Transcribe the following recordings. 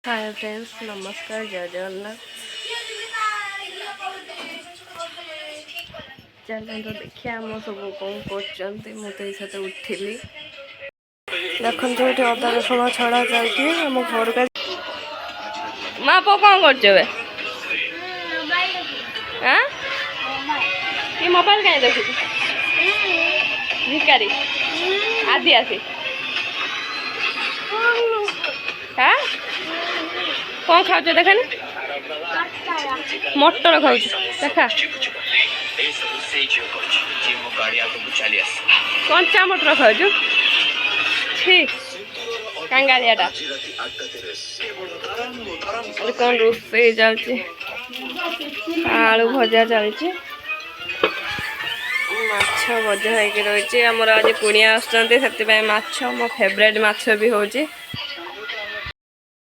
Hi friends, नमस्कार, जय जगन्नाथ। चलो देखिए आम सब कौन कर मुझे उठिली देखो ये अदा रसुण छड़ा चलती आम घर का माँ पो कौन कर मोबाइल कहीं देखु भिकारी आदि आसी हाँ कौन खाऊ देखनी मटर खाऊ देखा कंचा मटर खाऊ कांगालियाटा कौन रोसे चलती आलू भजा चलती माछ भजा होगी रही आमर आज कुणिया आसुँचे माछ मो फेवरेट माछ भी हो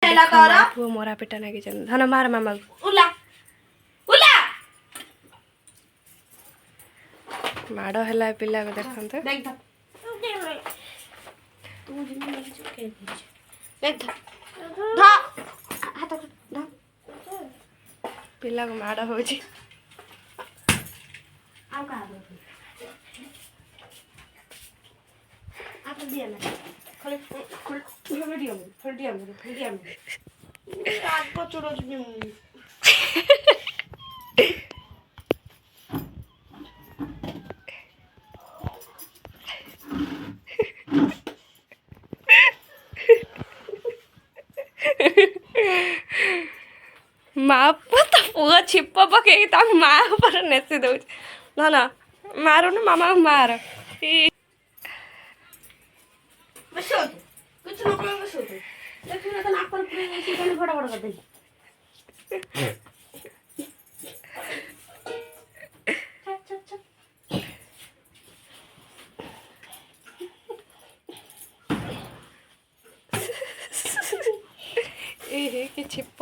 पुओ मरा पिटा लगी धन मार मामा माड़ है पिला को देखते पिला को माड़ हो माँ तो पुआ छिप पकई माँ पर नेसी दौ ना मारो ना मामा मार के छिप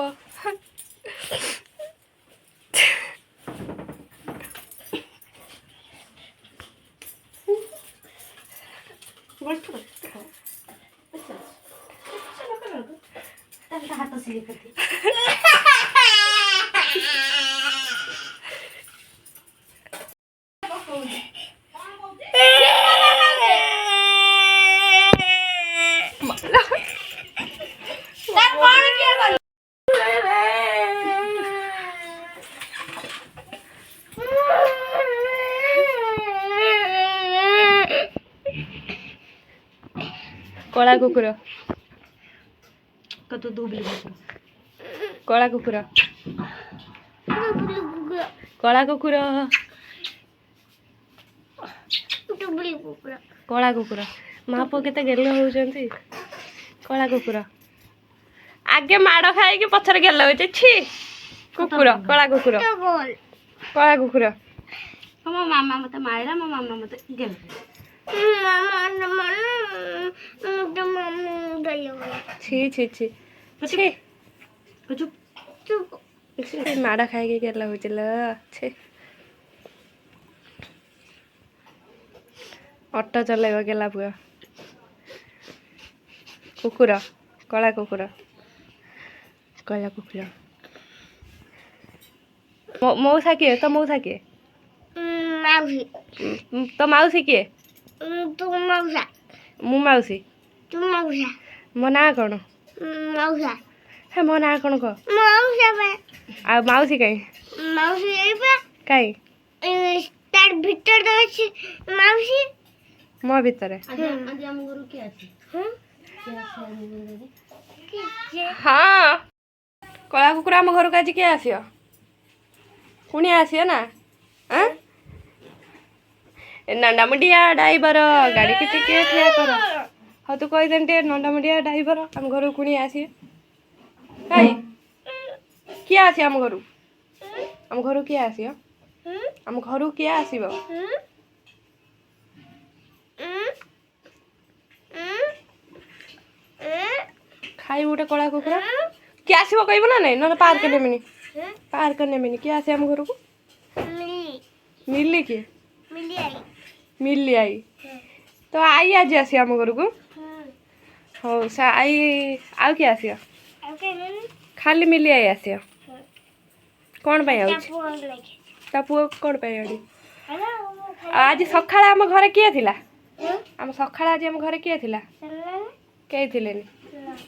हाथ सिली करती कला कुकुर कत दुबली कला कुकुर कला कुकुर कला कुकुर माँ पो के गेल होती कला कुकुर आगे माड़ खाई पछर गेल हो कुकुर कला कुकुर कला कुकुर मो मामा मत मारा मो मामा मत गेल छी छी छी माड़ा खाई गेला हो ऑटो चलेगा गेला पुआ कुकुर कला कुकुर कला कुकुर मौसा किए तो मौसा किए तो मौसी किए मु मौसी मो ना कौन हे मो ना कौन कह आ मौसी कहीं कहीं मो भितर हाँ कला कुकुर आम घर को आज किए आस पुणी आसियो ना नंडामुंडिया ड्राइवर गाड़ी के टिके ठिया कर हाँ तू कहीदेन टे नंडामुंडिया ड्राइवर आम घर को आसी कहीं किए आसी आम घर किए आसी आम घर किए आसब खाई गोटे कला कुकुर किए आसब कह ना नहीं ना पार्क नेमिनी किए आसे आम घर को मिली किए मिली आई तो आई आज आसी आम घर को हो सा आई आउ किए आस खाली मिली आई आसियो कौन पाई ता पुओ कौन पाई आड़ी आज सकाळ आम घरे किए थिला आम सकाळ आज आम घरे किए थिला कई थिलेनी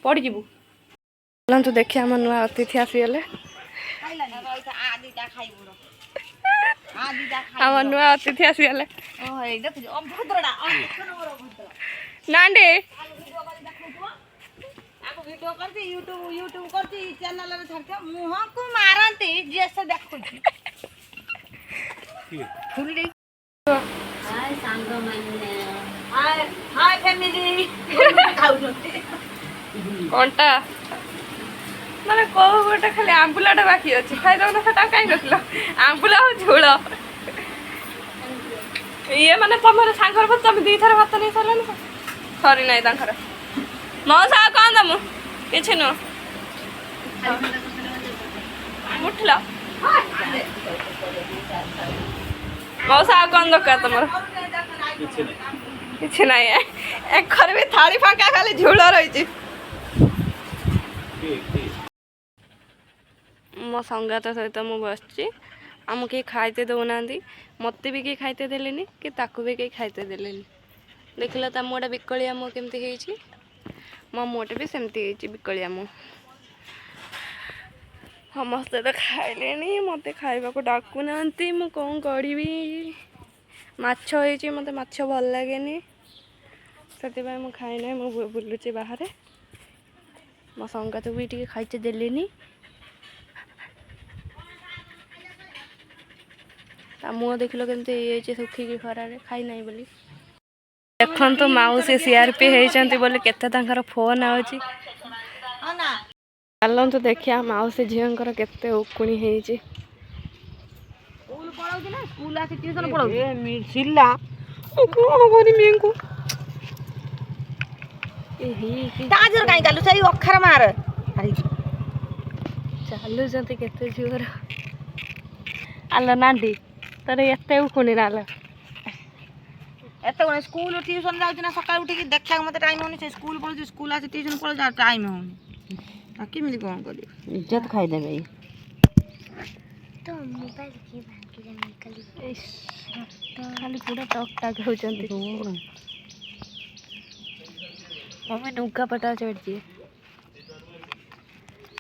पड़ी जीवु चलतु देखिए आम नुआ अतिथि आसीगले आम नुआ अतिथि आसीगले नांडे वीडियो करती यूट्यूब करती चैनल रे छाड़ते मुंह को मारंती जैसे देखुची फुल रे हाय सांग माने हाय फैमिली खाउनती कोनटा माने को गोटे खाली आंबुलाटा बाकी अछि खाइ दो ना सेटा काई नथलो आंबुला हो झोल ये माने तमरे सांगर पर तुम दी थर भात नै सरलन सरी नै तांकर मौसा कौन दमु किछि न उठला मौसा कौन दका तमर किछि नै एक खर भी थाली फाका खाली झुल रही छी मो संगात सहित मु बसची आम के खाइते दौना मत भी कहीं खाइते देलेनी कि ताकू भी कहीं खाइते देलेनी देखल ता मुँटा बिकलिया मुँह केमती है मो मुँटे भी सेमती है बिकलिया मुँह समस्ते तो खाइले मत खाइबा को डाकू ना मु कौन करी माछ होइछि मते माछ भल लागेनी से मु खाई ना मु बुलुची बाहर मो संगात भी टी खाइते देलेनी मुँह देख लो केमती ये सुखिकी खरारे खाई ना बोली देखन तो माउसी सीआरपी होती बोले केते तांकर फोन आउची चलतु देखिया माउसी झींकर केते उकुणी होइची स्कूल पढाउछ ना स्कूल आसी ट्यूशन पढाउछ ए मिसिला कोन कोनी मिंकु ताजर काई गालु सही अखर मार अरे चालू जंती केते जोर आलो नांडी तरे एते उकुणी राल एते कोन स्कूल ट्यूशन जाउछ ना सकाळ उठी देखा मते टाइम होनी से स्कूल पढाउछ स्कूल आसी ट्यूशन पढाउछ टाइम होनी आ कि मिली कोन करी इज्जत खाई देबे तो मोबाइल की भांगी निकली खाली पूरा टक टाक होचंती मम्मी नुका पटा चढ़ दिए